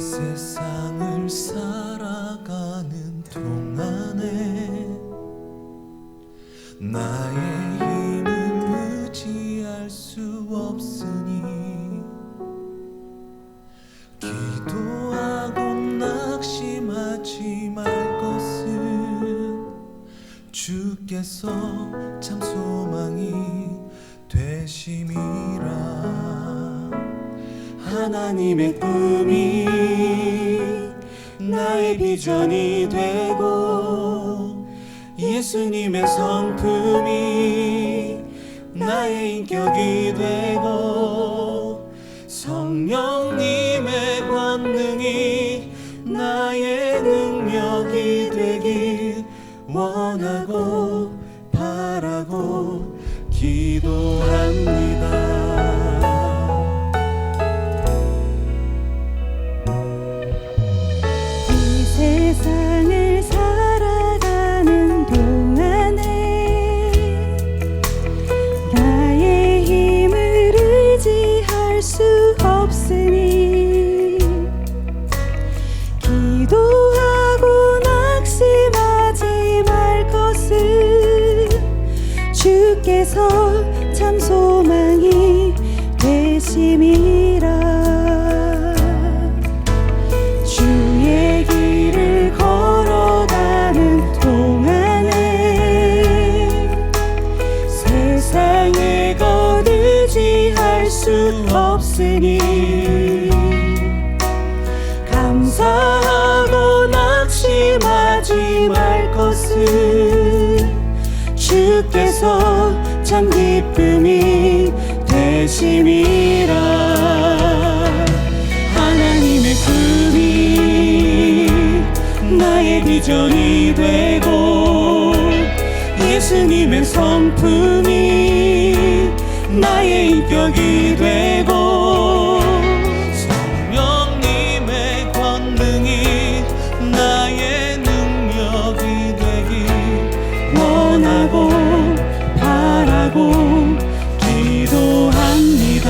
세상을 살아가는 동안에 나의 힘을 의지할 수 없으니 기도하고 낙심하지 말 것은 주께서 참 소망이 되심이라. 하나님의 꿈이 나의 비전이 되고 예수님의 성품이 나의 인격이 되고 성령님의 권능이 나의 능력이 되길 원하고 바라고 기도합니다. 세상을 살아가는 동안에 나의 힘을 의지할 수 없으니 기도하고 낙심하지 말 것은 주께서 참 소망이 되심이라. 없으니 감사하고 낙심하지 말 것은 주께서 참 기쁨이 되심이라. 하나님의 꿈이 나의 비전이 되고 예수님의 성품이 나의 인격이 되고 성령님의 권능이 나의 능력이 되길 원하고 바라고 기도합니다.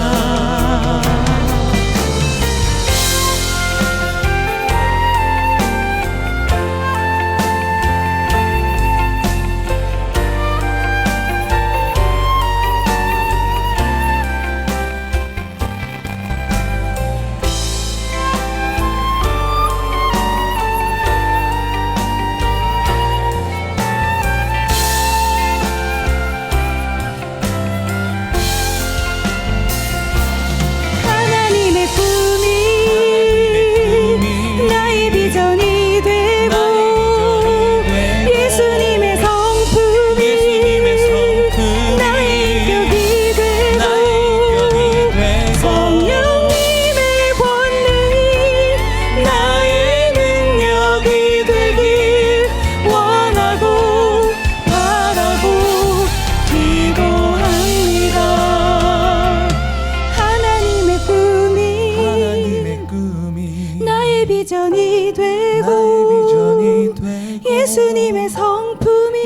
비전이 되고 예수님의 성품이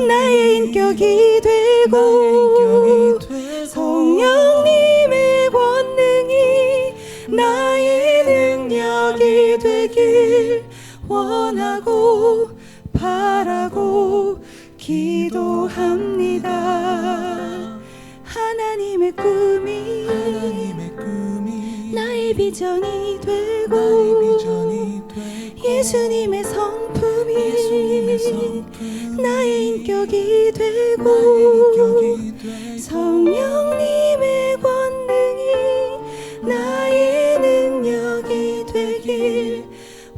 나의 인격이 되고 성령님의 권능이 나의 능력이 되길 원하고 바라고 기도합니다. 하나님의 꿈이 나의 비전이 되고 예수님의 성품이 나의 인격이 되고 성령님의 권능이 나의 능력이 되길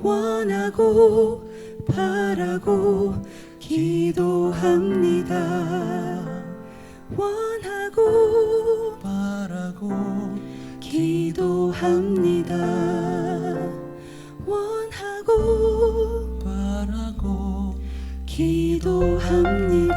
원하고 바라고 기도합니다. 원하고 바라고 기도합니다. 원하고 바라고 기도합니다.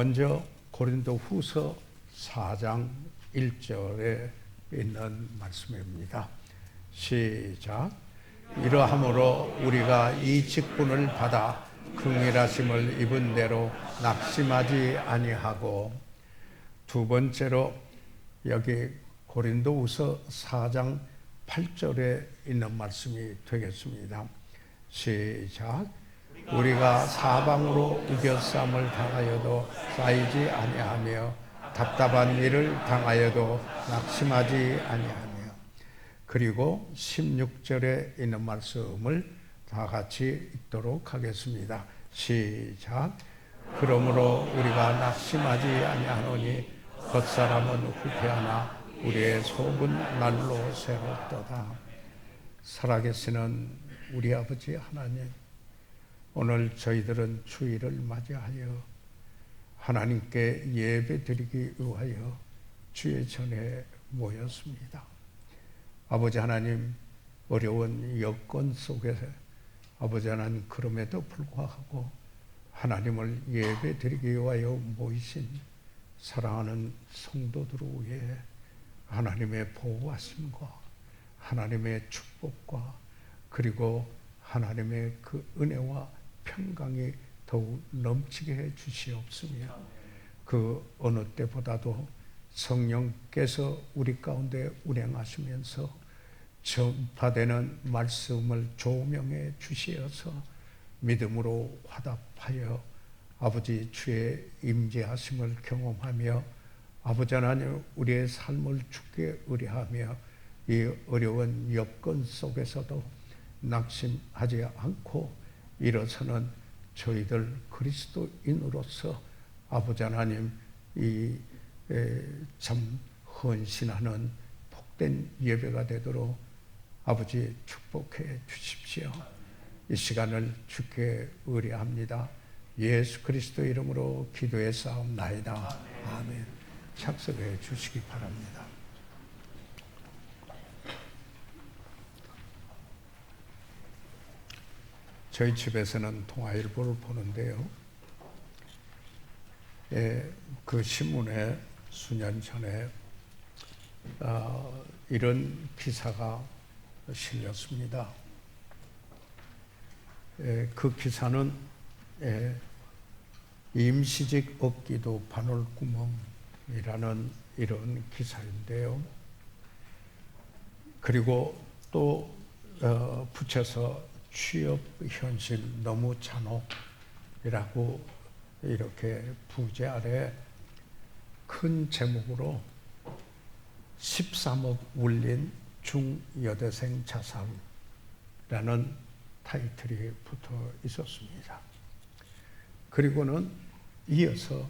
먼저 고린도후서 4장 1절에 있는 말씀입니다. 시작. 이러함으로 우리가 이 직분을 받아 긍휼하심을 입은 대로 낙심하지 아니하고, 두 번째로 여기 고린도후서 4장 8절에 있는 말씀이 되겠습니다. 시작. 우리가 사방으로 우겨쌈을 당하여도 쌓이지 아니하며 답답한 일을 당하여도 낙심하지 아니하며. 그리고 16절에 있는 말씀을 다 같이 읽도록 하겠습니다. 시작. 그러므로 우리가 낙심하지 아니하노니 겉사람은 후패하나 우리의 속은 날로 새롭도다. 살아계시는 우리 아버지 하나님, 오늘 저희들은 주일을 맞이하여 하나님께 예배드리기 위하여 주의 전에 모였습니다. 아버지 하나님, 어려운 여건 속에서 아버지 하나님, 그럼에도 불구하고 하나님을 예배드리기 위하여 모이신 사랑하는 성도들 위해 하나님의 보호하심과 하나님의 축복과 그리고 하나님의 그 은혜와 평강이 더욱 넘치게 해 주시옵으며, 그 어느 때보다도 성령께서 우리 가운데 운행하시면서 전파되는 말씀을 조명해 주시어서 믿음으로 화답하여 아버지 주의 임재하심을 경험하며 아버지 하나님, 우리의 삶을 주께 의뢰하며 이 어려운 여건 속에서도 낙심하지 않고 일어서는 저희들 그리스도인으로서 아버지 하나님, 이 참 헌신하는 복된 예배가 되도록 아버지 축복해 주십시오. 이 시간을 주께 의뢰합니다. 예수 그리스도 이름으로 기도해 싸움나이다. 아멘. 착석해 주시기 바랍니다. 저희 집에서는 통화일보를 보는데요, 그 신문에 수년 전에 이런 기사가 실렸습니다. 그 기사는 임시직 얻기도 바늘구멍이라는 이런 기사인데요. 그리고 또 붙여서 취업 현실 너무 잔혹이라고 이렇게 부제 아래 큰 제목으로 13억 울린 중여대생 자살이라는 타이틀이 붙어 있었습니다. 그리고는 이어서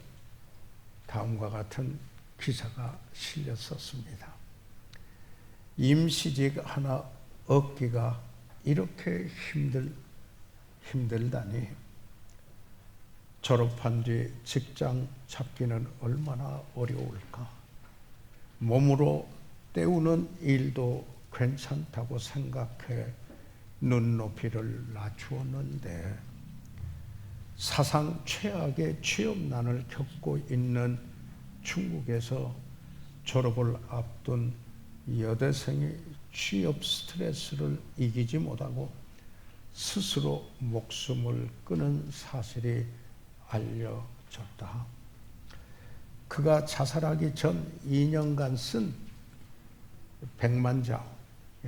다음과 같은 기사가 실렸었습니다. 임시직 하나 얻기가 이렇게 힘들다니, 졸업한 뒤 직장 잡기는 얼마나 어려울까. 몸으로 때우는 일도 괜찮다고 생각해 눈높이를 낮추었는데, 사상 최악의 취업난을 겪고 있는 중국에서 졸업을 앞둔 여대생이 취업 스트레스를 이기지 못하고 스스로 목숨을 끊은 사실이 알려졌다. 그가 자살하기 전 2년간 쓴 백만자,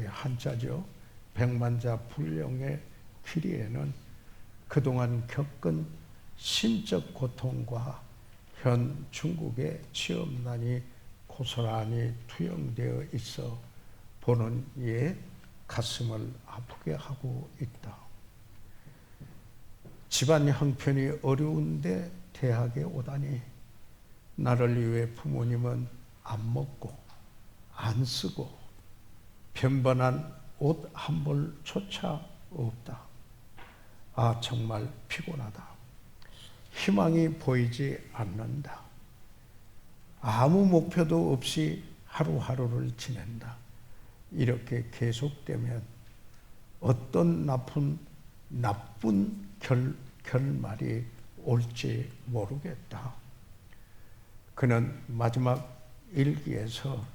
한자죠, 백만자 불령의 길이에는 그동안 겪은 심적 고통과 현 중국의 취업난이 고스란히 투영되어 있어 보는 이의 가슴을 아프게 하고 있다. 집안 형편이 어려운데 대학에 오다니, 나를 위해 부모님은 안 먹고 안 쓰고 변변한 옷 한 벌조차 없다. 아, 정말 피곤하다. 희망이 보이지 않는다. 아무 목표도 없이 하루하루를 지낸다. 이렇게 계속되면 어떤 나쁜 결말이 올지 모르겠다. 그는 마지막 일기에서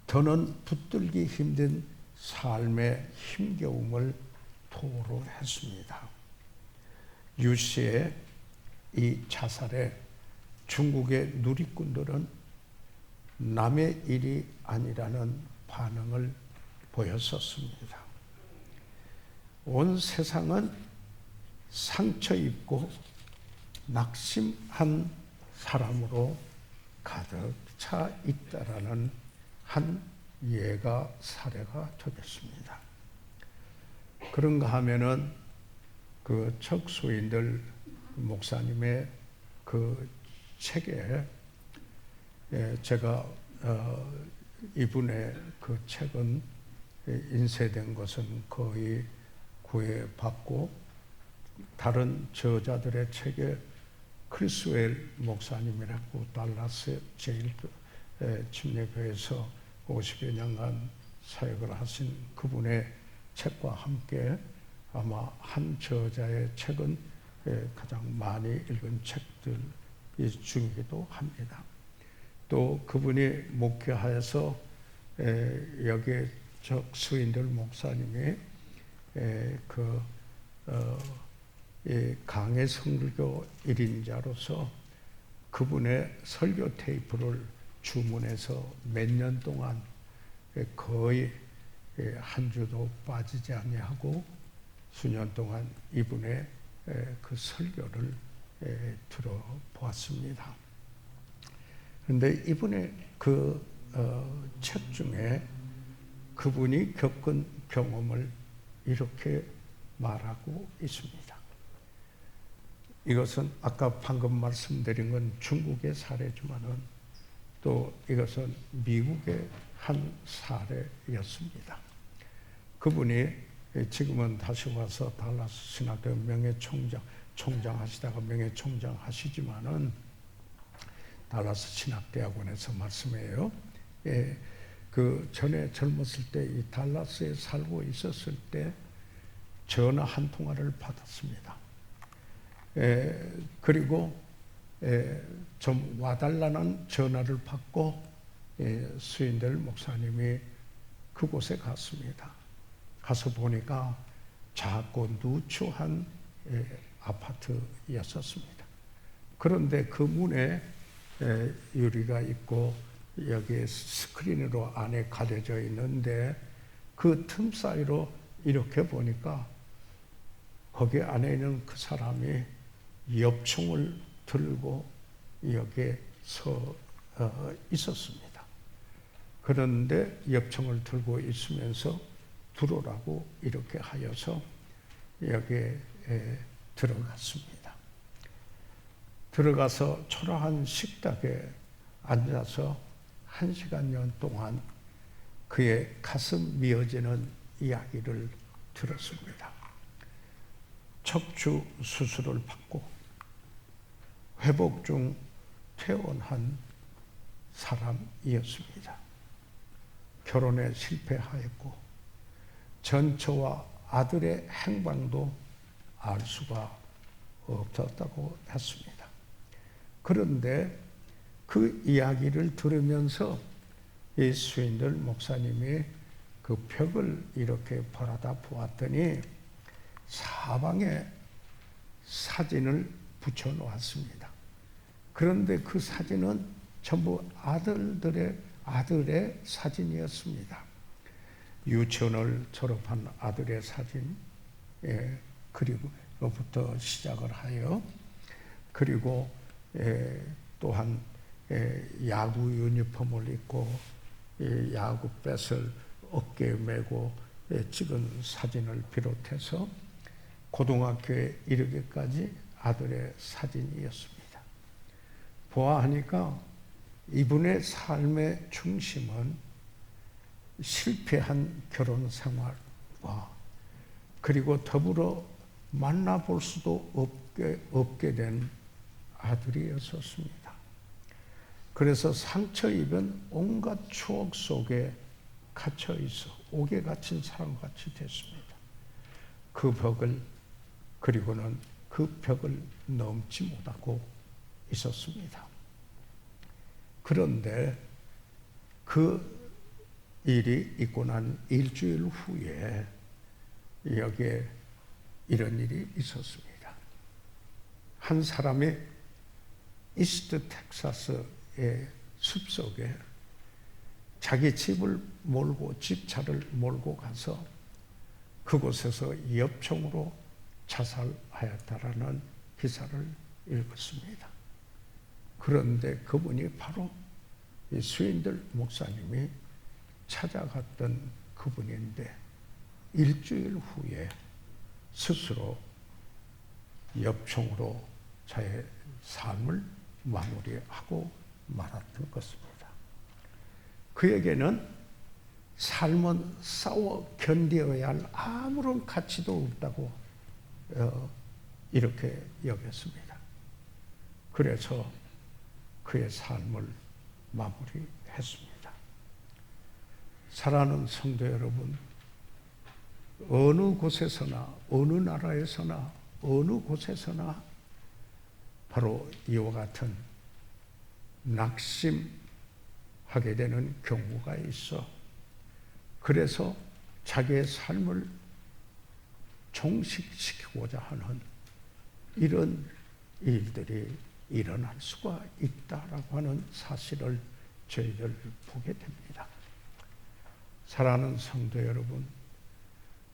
더는 붙들기 힘든 삶의 힘겨움을 토로했습니다. 유 씨의 이 자살에 중국의 누리꾼들은 남의 일이 아니라는 반응을 보였었습니다. 온 세상은 상처 입고 낙심한 사람으로 가득 차 있다라는 한 예가 사례가 되겠습니다. 그런가 하면은 그 척수인들 목사님의 그 책에 제가 이분의 그 책은 인쇄된 것은 거의 구애받고 다른 저자들의 책에 크리스웰 목사님이라고 달라스 제일 침례교회에서 50여 년간 사역을 하신 그분의 책과 함께 아마 한 저자의 책은 가장 많이 읽은 책들 중이기도 합니다. 또 그분이 목회하여서 여기 적수인들 목사님이 강해 성교 1인자로서 그분의 설교 테이프를 주문해서 몇 년 동안 거의 한 주도 빠지지 아니하고 수년 동안 이분의 그 설교를 들어보았습니다. 그런데 이분의 그 책 중에 그분이 겪은 경험을 이렇게 말하고 있습니다. 이것은 아까 방금 말씀드린 건 중국의 사례지만은 또 이것은 미국의 한 사례였습니다. 그분이 지금은 다시 와서 달라스 신학대 총장 하시다가 명예총장 하시지만은 달라스 신학대학원에서 말씀해요. 그 전에 젊었을 때 이 달라스에 살고 있었을 때 전화 한 통화를 받았습니다. 그리고 좀 와달라는 전화를 받고 수인들 목사님이 그곳에 갔습니다. 가서 보니까 작고 누추한 아파트였었습니다. 그런데 그 문에 유리가 있고 여기에 스크린으로 안에 가려져 있는데 그 틈 사이로 이렇게 보니까 거기 안에 있는 그 사람이 엽총을 들고 여기에 서 있었습니다. 그런데 엽총을 들고 있으면서 들어오라고 이렇게 하여서 여기에 들어갔습니다. 들어가서 초라한 식탁에 앉아서 1시간여 동안 그의 가슴 미어지는 이야기를 들었습니다. 척추 수술을 받고 회복 중 퇴원한 사람이었습니다. 결혼에 실패하였고 전처와 아들의 행방도 알 수가 없었다고 했습니다. 그런데 그 이야기를 들으면서 이 수인들 목사님이 그 벽을 이렇게 바라다 보았더니 사방에 사진을 붙여 놓았습니다. 그런데 그 사진은 전부 아들의 사진이었습니다. 유치원을 졸업한 아들의 사진, 그리고부터 시작을 하여 그리고 또한 야구 유니폼을 입고 야구 뱃을 어깨에 메고 찍은 사진을 비롯해서 고등학교에 이르기까지 아들의 사진이었습니다. 보아하니까 이분의 삶의 중심은 실패한 결혼 생활과 그리고 더불어 만나볼 수도 없게 된 아들이었습니다. 그래서 상처 입은 온갖 추억 속에 갇혀 있어 옥에 갇힌 사람같이 됐습니다. 그 벽을 그리고는 그 벽을 넘지 못하고 있었습니다. 그런데 그 일이 있고 난 일주일 후에 여기에 이런 일이 있었습니다. 한 사람이 이스트 텍사스의 숲속에 자기 집을 몰고 집차를 몰고 가서 그곳에서 엽총으로 자살하였다라는 기사를 읽었습니다. 그런데 그분이 바로 이 스윈들 목사님이 찾아갔던 그분인데 일주일 후에 스스로 엽총으로 자의 삶을 마무리하고 말았던 것입니다. 그에게는 삶은 싸워 견뎌야 할 아무런 가치도 없다고 이렇게 여겼습니다. 그래서 그의 삶을 마무리했습니다. 사랑하는 성도 여러분, 어느 곳에서나 어느 나라에서나 어느 곳에서나 바로 이와 같은 낙심하게 되는 경우가 있어 그래서 자기의 삶을 종식시키고자 하는 이런 일들이 일어날 수가 있다라고 하는 사실을 저희들 보게 됩니다. 사랑하는 성도 여러분,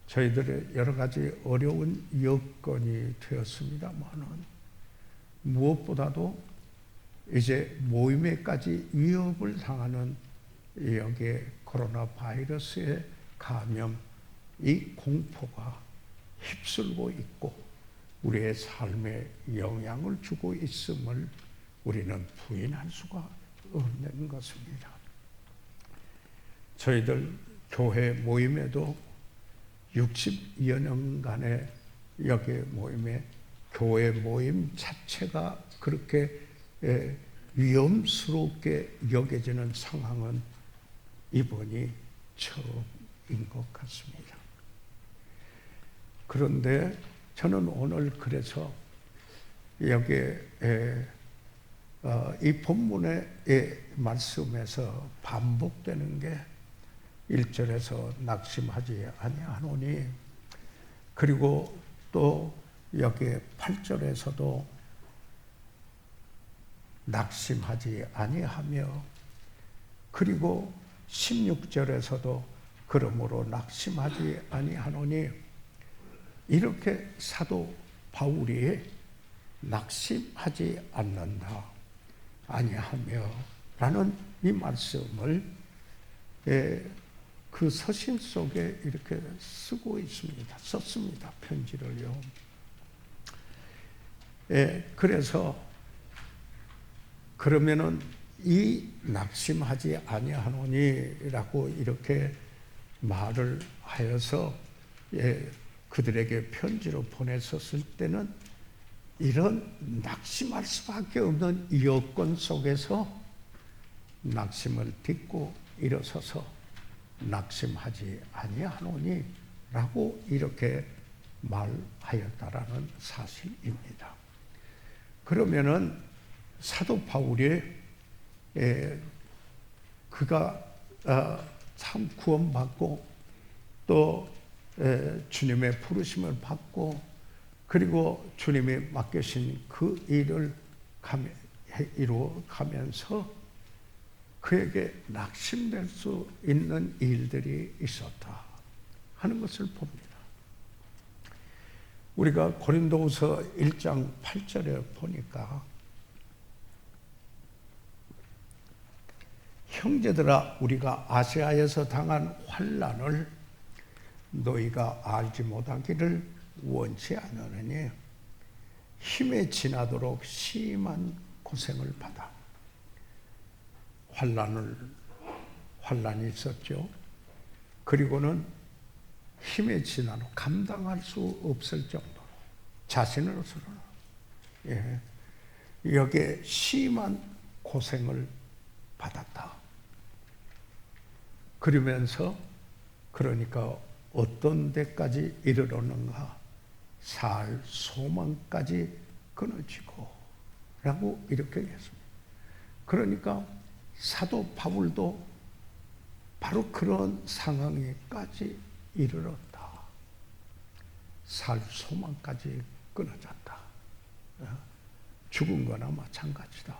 저희들의 여러 가지 어려운 여건이 되었습니다만은 무엇보다도 이제 모임에까지 위협을 당하는 여기에 코로나 바이러스의 감염, 이 공포가 휩쓸고 있고 우리의 삶에 영향을 주고 있음을 우리는 부인할 수가 없는 것입니다. 저희들 교회 모임에도 60여 년간의 여기 모임에 교회 모임 자체가 그렇게 위험스럽게 여겨지는 상황은 이번이 처음인 것 같습니다. 그런데 저는 오늘 그래서 여기에 이 본문의 말씀에서 반복되는 게 1절에서 낙심하지 아니하노니 그리고 또 여기 8절에서도 낙심하지 아니하며 그리고 16절에서도 그러므로 낙심하지 아니하노니 이렇게 사도 바울이 낙심하지 않는다 아니하며 라는 이 말씀을 그 서신 속에 이렇게 쓰고 있습니다. 썼습니다. 편지를요. 그래서 그러면은 이 낙심하지 아니하노니라고 이렇게 말을 하여서 그들에게 편지로 보냈었을 때는 이런 낙심할 수밖에 없는 여건 속에서 낙심을 딛고 일어서서 낙심하지 아니하노니 라고 이렇게 말하였다라는 사실입니다. 그러면은 사도 바울이 그가 참 구원받고 또 주님의 부르심을 받고 그리고 주님이 맡기신 그 일을 이루어가면서 그에게 낙심될 수 있는 일들이 있었다 하는 것을 봅니다. 우리가 고린도후서 1장 8절에 보니까 형제들아 우리가 아시아에서 당한 환난을 너희가 알지 못하기를 원치 않으니 힘에 지나도록 심한 고생을 받아 환난이 있었죠. 그리고는 힘에 지나도록 감당할 수 없을 정도로 자신으로서는 여기에 심한 고생을 받았다. 그러면서 그러니까 어떤 데까지 이르렀는가 살 소망까지 끊어지고 라고 이렇게 했습니다. 그러니까 사도 바울도 바로 그런 상황에까지 이르렀다. 살 소망까지 끊어졌다. 죽은 거나 마찬가지다.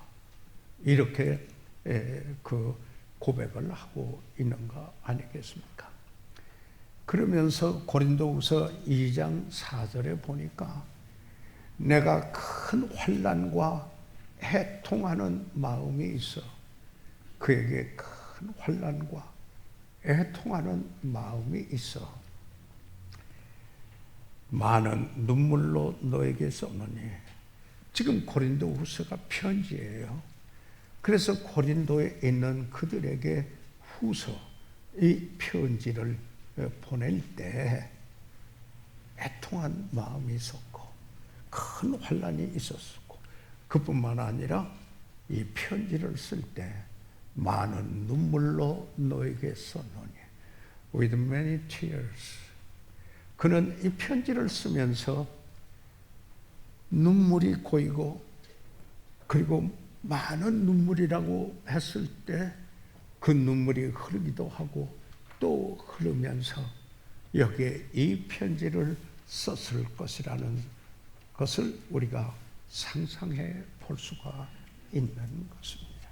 이렇게 그 고백을 하고 있는 거 아니겠습니까? 그러면서 고린도후서 2장 4절에 보니까 내가 큰 환난과 애통하는 마음이 있어. 그에게 큰 환난과 애통하는 마음이 있어. 많은 눈물로 너에게 썼느니. 지금 고린도후서가 편지예요. 그래서 고린도에 있는 그들에게 후서, 이 편지를 보낼 때 애통한 마음이 있었고 큰 환난이 있었고, 그뿐만 아니라 이 편지를 쓸 때 많은 눈물로 너에게 썼노니 with many tears. 그는 이 편지를 쓰면서 눈물이 고이고, 그리고 많은 눈물이라고 했을 때 그 눈물이 흐르기도 하고 또 흐르면서 여기에 이 편지를 썼을 것이라는 것을 우리가 상상해 볼 수가 있는 것입니다.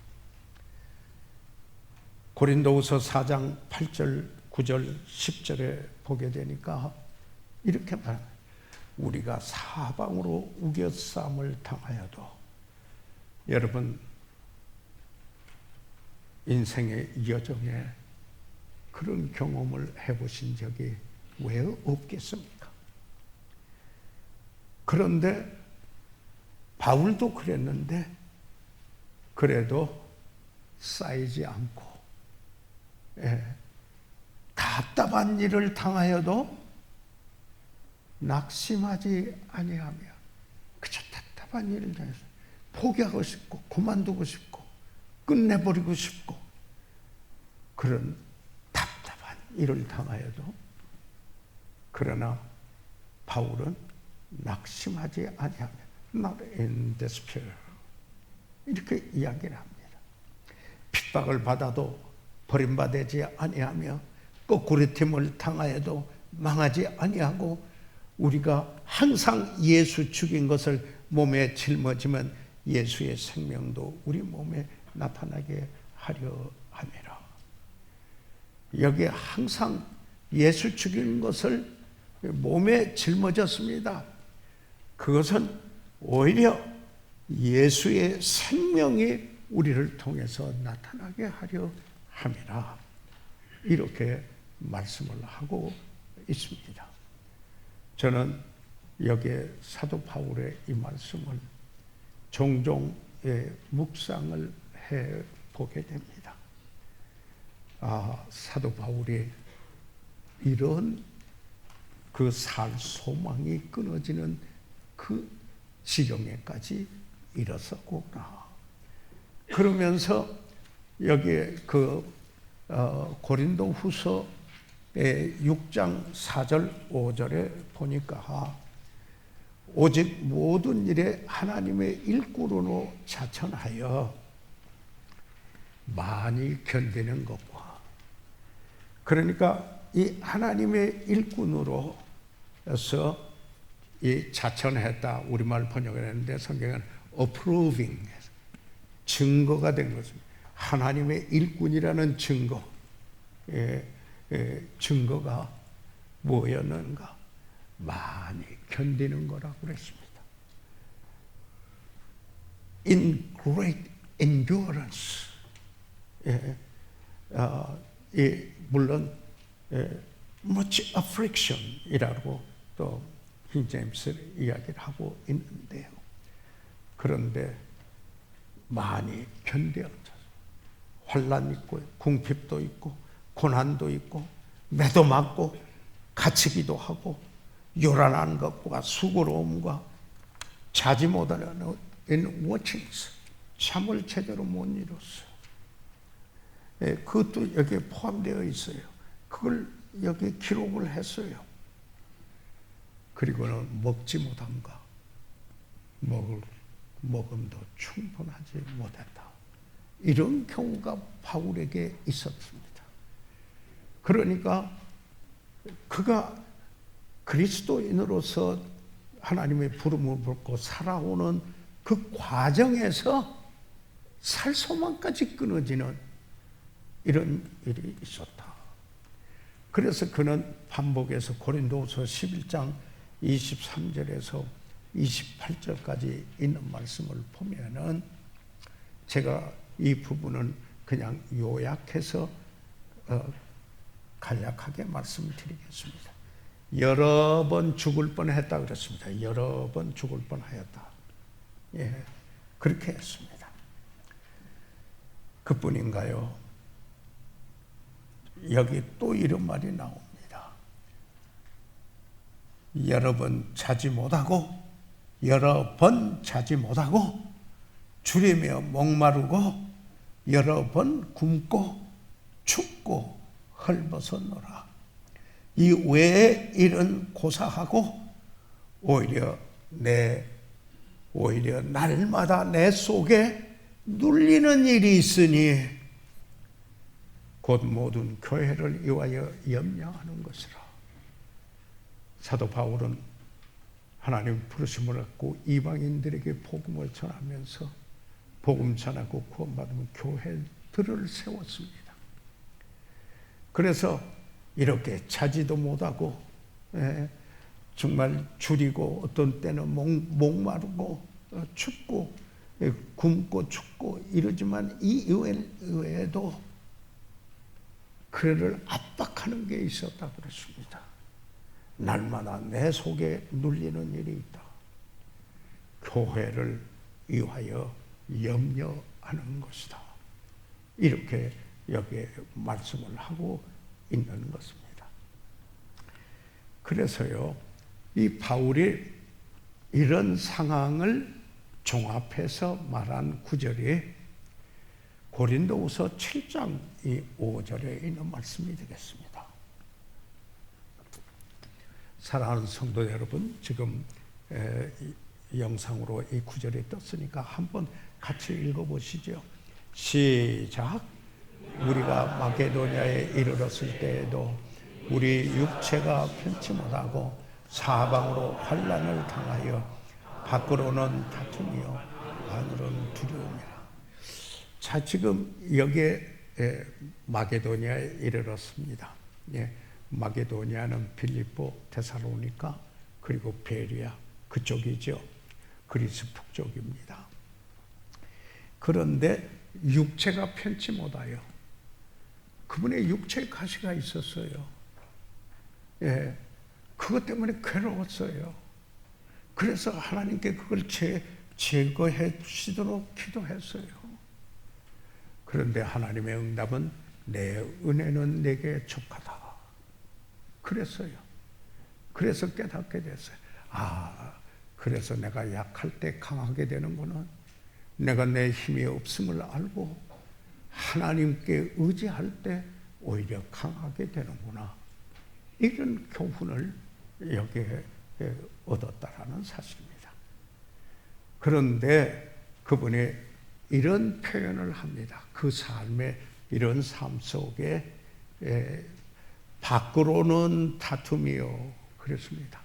고린도후서 4장 8절, 9절, 10절에 보게 되니까 이렇게 말합니다. 우리가 사방으로 우겨싸움을 당하여도, 여러분 인생의 여정에 그런 경험을 해보신 적이 왜 없겠습니까? 그런데 바울도 그랬는데 그래도 쌓이지 않고, 답답한 일을 당하여도 낙심하지 아니하며, 그저 답답한 일을 당해서 포기하고 싶고 그만두고 싶고 끝내버리고 싶고 그런 답답한 일을 당하여도, 그러나 바울은 낙심하지 아니하며 not in despair 이렇게 이야기를 합니다. 핍박을 받아도 버림받지 아니하며 거꾸로팀을 당하여도 망하지 아니하고, 우리가 항상 예수 죽인 것을 몸에 짊어지면 예수의 생명도 우리 몸에 나타나게 하려 함이라. 여기에 항상 예수 죽인 것을 몸에 짊어졌습니다. 그것은 오히려 예수의 생명이 우리를 통해서 나타나게 하려 함이라. 이렇게 말씀을 하고 있습니다. 저는 여기에 사도 바울의 이 말씀을 종종 묵상을 해보게 됩니다. 사도 바울이 이런 그 살 소망이 끊어지는 그 지경에까지 이르렀구나. 그러면서 여기에 그 고린도후서 6장 4절 5절에 보니까 오직 모든 일에 하나님의 일꾼으로 자천하여 많이 견디는 것과, 그러니까 이 하나님의 일꾼으로서 이 자천했다, 우리말 번역을 했는데 성경은 approving, 증거가 된 것입니다. 하나님의 일꾼이라는 증거, 증거가 뭐였는가? 많이 견디는 거라고 그랬습니다. In great endurance. 물론 much affliction이라고 또 킹제임스 이야기를 하고 있는데요. 그런데 많이 견뎌왔죠. 환난 있고 궁핍도 있고 고난도 있고 매도 맞고 갇히기도 하고 요란한 것과 수고로움과 자지 못하는 in watchings, 잠을 제대로 못 이뤘어요. 그것도 여기에 포함되어 있어요. 그걸 여기 기록을 했어요. 그리고는 먹지 못함과 먹음도 충분하지 못했다. 이런 경우가 바울에게 있었습니다. 그러니까 그가 그리스도인으로서 하나님의 부름을 받고 살아오는 그 과정에서 살 소망까지 끊어지는 이런 일이 있었다. 그래서 그는 반복해서 고린도후서 11장 23절에서 28절까지 있는 말씀을 보면은 제가 이 부분은 그냥 요약해서 간략하게 말씀드리겠습니다. 여러 번 죽을 뻔했다 그랬습니다. 여러 번 죽을 뻔하였다. 예, 그렇게 했습니다. 그뿐인가요? 여기 또 이런 말이 나옵니다. 여러 번 자지 못하고 여러 번 자지 못하고 주리며 목마르고 여러 번 굶고 춥고 헐벗었노라. 이 외의 일은 고사하고 오히려 날마다 내 속에 눌리는 일이 있으니 곧 모든 교회를 위하여 염려하는 것이라. 사도 바울은 하나님 부르심을 받고 이방인들에게 복음을 전하면서 복음 전하고 구원받으면 교회들을 세웠습니다. 그래서 이렇게 자지도 못하고 정말 줄이고 어떤 때는 목마르고 춥고 굶고 춥고 이러지만 이 이외에도 그를 압박하는 게 있었다 그랬습니다. 날마다 내 속에 눌리는 일이 있다. 교회를 위하여 염려하는 것이다. 이렇게 여기에 말씀을 하고 있는 것입니다. 그래서요, 이 바울이 이런 상황을 종합해서 말한 구절이 고린도후서 7장 5절에 있는 말씀이 되겠습니다. 사랑하는 성도 여러분, 지금 영상으로 이 구절이 떴으니까 한번 같이 읽어보시죠. 시작. 우리가 마게도냐에 이르렀을 때에도 우리 육체가 편치 못하고 사방으로 환난을 당하여 밖으로는 다툼이요 안으로는 두려움이라. 자, 지금 여기에 마게도냐에 이르렀습니다. 예, 마게도냐는 빌립보, 데살로니가 그리고 베리아 그쪽이죠. 그리스 북쪽입니다. 그런데 육체가 편치 못하여 그분의 육체의 가시가 있었어요. 예, 그것 때문에 괴로웠어요. 그래서 하나님께 그걸 제거해 주시도록 기도했어요. 그런데 하나님의 응답은 내 은혜는 내게 족하다. 그랬어요. 그래서 깨닫게 됐어요. 그래서 내가 약할 때 강하게 되는구나. 내가 내 힘이 없음을 알고 하나님께 의지할 때 오히려 강하게 되는구나. 이런 교훈을 여기에 얻었다라는 사실입니다. 그런데 그분이 이런 표현을 합니다. 그 삶의 이런 삶 속에 밖으로는 다툼이요 그랬습니다.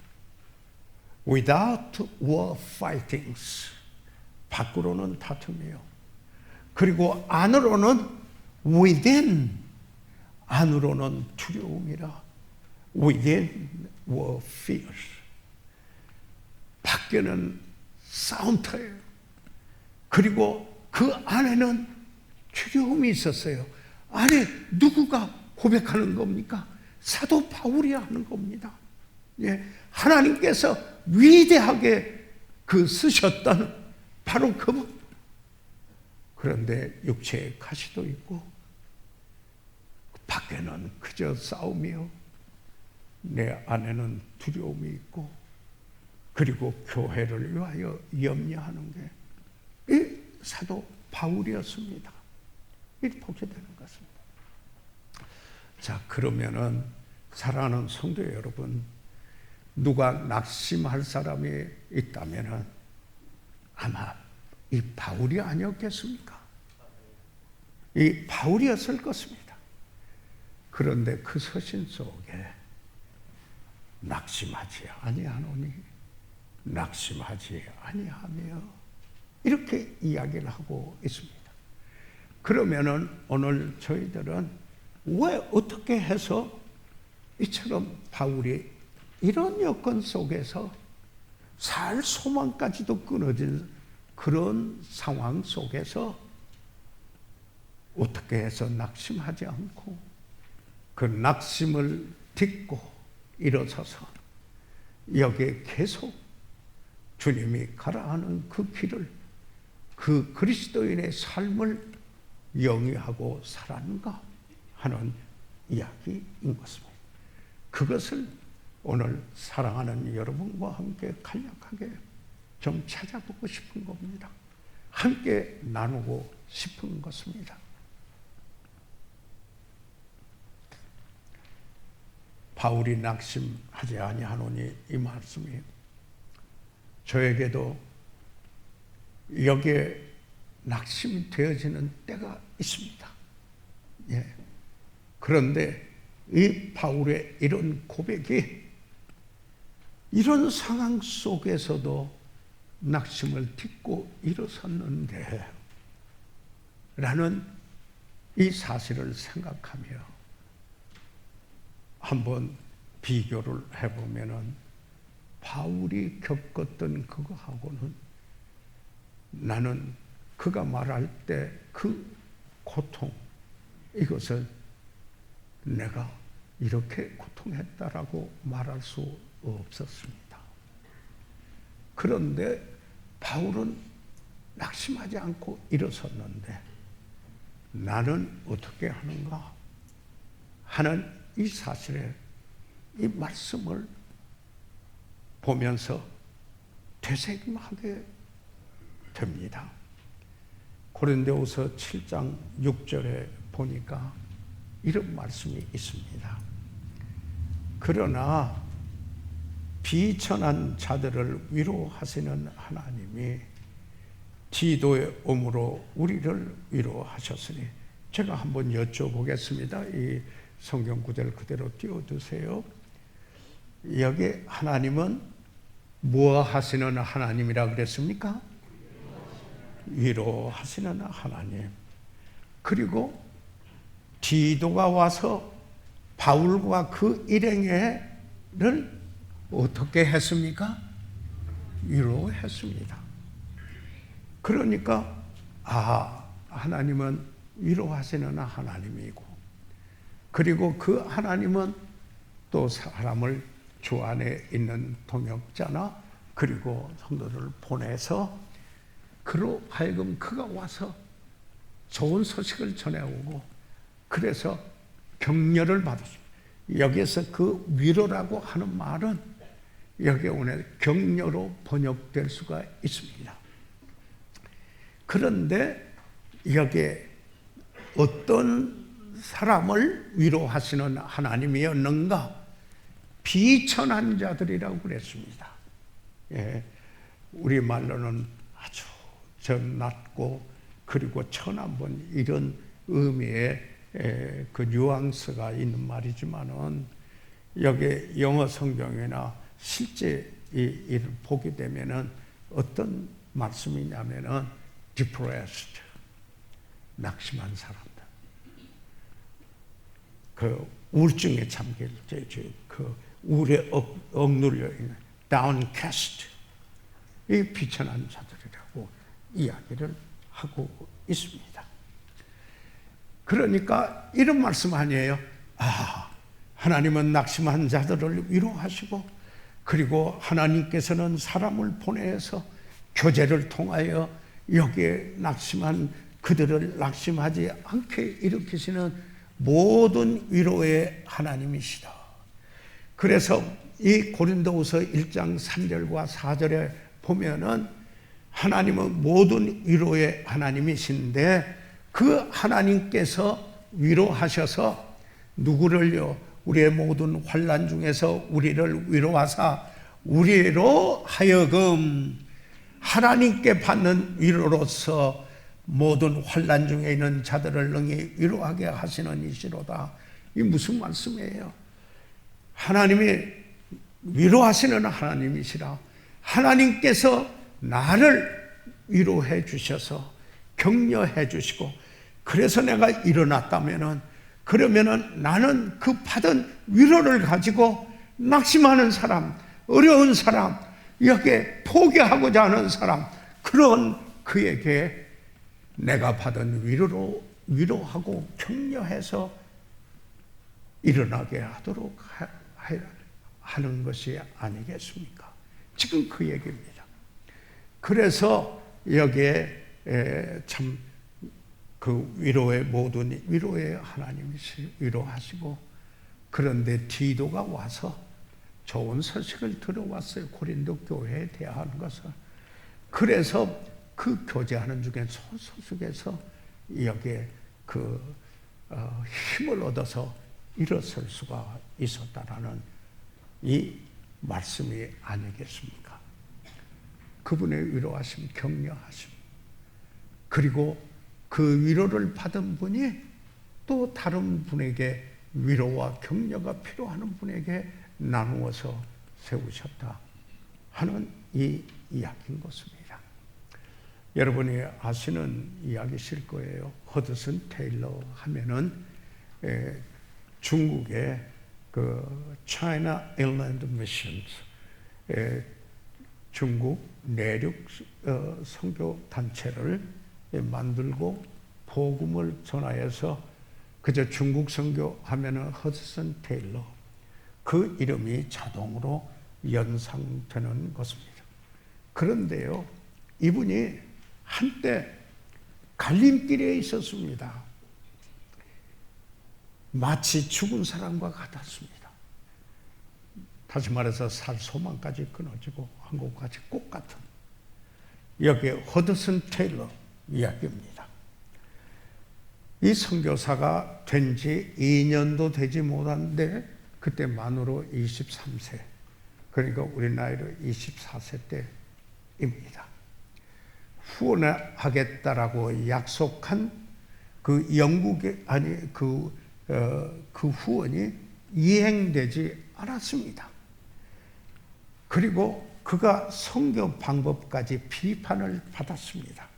Without war fightings. 밖으로는 다툼이요. 그리고 안으로는 within. 안으로는 두려움이라. Within were fears. 밖에는 싸움터예요. 그리고 그 안에는 두려움이 있었어요. 안에 누구가 고백하는 겁니까? 사도 바울이 하는 겁니다. 예, 하나님께서 위대하게 쓰셨던 바로 그분. 그런데 육체의 가시도 있고 밖에는 그저 싸움이요. 내 안에는 두려움이 있고 그리고 교회를 위하여 염려하는 게 이 사도 바울이었습니다. 이렇게 보게 되는 것입니다. 자, 그러면은 사랑하는 성도 여러분, 누가 낙심할 사람이 있다면은 아마 이 바울이 아니었겠습니까? 이 바울이었을 것입니다. 그런데 그 서신 속에 낙심하지 아니하노니 낙심하지 아니하며 이렇게 이야기를 하고 있습니다. 그러면은 오늘 저희들은 왜 어떻게 해서 이처럼 바울이 이런 여건 속에서 살 소망까지도 끊어진 그런 상황 속에서 어떻게 해서 낙심하지 않고 그 낙심을 딛고 일어서서 여기에 계속 주님이 가라 하는 그 길을, 그 그리스도인의 삶을 영위하고 살았는가 하는 이야기인 것입니다. 그것을 오늘 사랑하는 여러분과 함께 간략하게 좀 찾아보고 싶은 겁니다. 함께 나누고 싶은 것입니다. 바울이 낙심하지 아니하노니 이 말씀이 저에게도 여기에 낙심이 되어지는 때가 있습니다. 예. 그런데 이 바울의 이런 고백이 이런 상황 속에서도 낙심을 딛고 일어섰는데 라는 이 사실을 생각하며 한번 비교를 해보면은 바울이 겪었던 그거하고는 나는 그가 말할 때 그 고통, 이것을 내가 이렇게 고통했다라고 말할 수 없었습니다. 그런데 바울은 낙심하지 않고 일어섰는데 나는 어떻게 하는가 하는 이 사실에 이 말씀을 보면서 되새김하게 됩니다. 고린도후서 7장 6절에 보니까 이런 말씀이 있습니다. 그러나 비천한 자들을 위로하시는 하나님이 디도의 오므로 우리를 위로하셨으니, 제가 한번 여쭤보겠습니다. 이 성경 구절 그대로 띄워두세요. 여기 하나님은 무엇 하시는 하나님이라 그랬습니까? 위로하시는 하나님. 그리고 디도가 와서 바울과 그 일행을 어떻게 했습니까? 위로했습니다. 그러니까 하나님은 위로하시는 하나님이고, 그리고 그 하나님은 또 사람을 주 안에 있는 동역자나 그리고 성도들을 보내서 그로 하여금 그가 와서 좋은 소식을 전해오고, 그래서 격려를 받았습니다. 여기에서 그 위로라고 하는 말은 여기에 오늘 격려로 번역될 수가 있습니다. 그런데 여기에 어떤 사람을 위로하시는 하나님이었는가? 비천한 자들이라고 그랬습니다. 예, 우리 말로는 아주 낮고 그리고 천한번 이런 의미의 그 뉘앙스가 있는 말이지만은 여기 영어 성경이나 실제 이 보게 되면은 어떤 말씀이냐면은 depressed, 낙심한 사람들, 그 우울증에 잠길 때 그 우울에 억눌려 있는 downcast, 이 비천한 자들이라고 이야기를 하고 있습니다. 그러니까 이런 말씀 아니에요. 하나님은 낙심한 자들을 위로하시고, 그리고 하나님께서는 사람을 보내서 교제를 통하여 여기에 낙심한 그들을 낙심하지 않게 일으키시는 모든 위로의 하나님이시다. 그래서 이 고린도후서 1장 3절과 4절에 보면은 하나님은 모든 위로의 하나님이신데 그 하나님께서 위로하셔서 누구를요? 우리의 모든 환난 중에서 우리를 위로하사 우리로 하여금 하나님께 받는 위로로서 모든 환난 중에 있는 자들을 능히 위로하게 하시는 이시로다. 이 무슨 말씀이에요? 하나님이 위로하시는 하나님이시라. 하나님께서 나를 위로해 주셔서 격려해 주시고, 그래서 내가 일어났다면은, 그러면은 나는 그 받은 위로를 가지고 낙심하는 사람, 어려운 사람, 여기에 포기하고자 하는 사람, 그런 그에게 내가 받은 위로로 위로하고 격려해서 일어나게 하도록 하는 것이 아니겠습니까? 지금 그 얘기입니다. 그래서 여기에 참 그 위로의 모든 위로의 하나님이 위로하시고, 그런데 디도가 와서 좋은 소식을 들어왔어요. 고린도 교회에 대한 것을. 그래서 그 교제하는 중에 속에서 여기에 그 힘을 얻어서 일어설 수가 있었다라는 이 말씀이 아니겠습니까? 그분의 위로하심, 격려하심, 그리고 그 위로를 받은 분이 또 다른 분에게 위로와 격려가 필요한 분에게 나누어서 세우셨다 하는 이 이야기인 것입니다. 여러분이 아시는 이야기실 거예요. 허드슨 테일러 하면은 중국의 그 China Inland Missions, 중국 내륙 선교 단체를 만들고 복음을 전하여서 그저 중국 선교 하면은 허드슨 테일러, 그 이름이 자동으로 연상되는 것입니다. 그런데요, 이분이 한때 갈림길에 있었습니다. 마치 죽은 사람과 같았습니다. 다시 말해서 살 소망까지 끊어지고 한 곳까지 꽃 같은, 여기에 허드슨 테일러 이야기입니다. 이 선교사가 된 지 2년도 되지 못한데 그때 만으로 23세, 그러니까 우리 나이로 24세 때입니다. 후원하겠다라고 약속한 그 영국의 그 후원이 이행되지 않았습니다. 그리고 그가 선교 방법까지 비판을 받았습니다.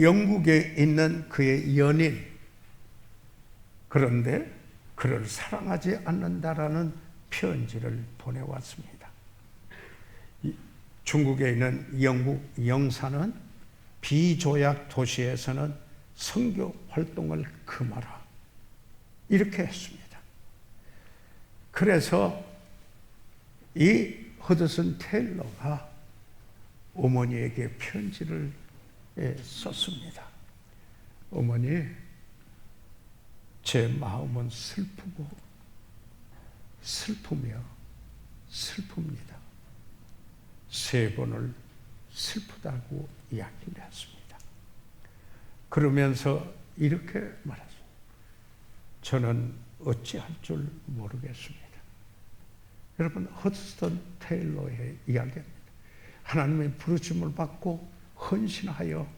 영국에 있는 그의 연인, 그런데 그를 사랑하지 않는다라는 편지를 보내왔습니다. 중국에 있는 영국 영사는 비조약 도시에서는 선교 활동을 금하라, 이렇게 했습니다. 그래서 이 허드슨 테일러가 어머니에게 편지를 썼습니다. 어머니, 제 마음은 슬프고 슬프며 슬픕니다. 3번을 슬프다고 이야기를 했습니다. 그러면서 이렇게 말했습니다. 저는 어찌할 줄 모르겠습니다. 여러분, 허드슨 테일러의 이야기입니다. 하나님의 부르심을 받고 헌신하여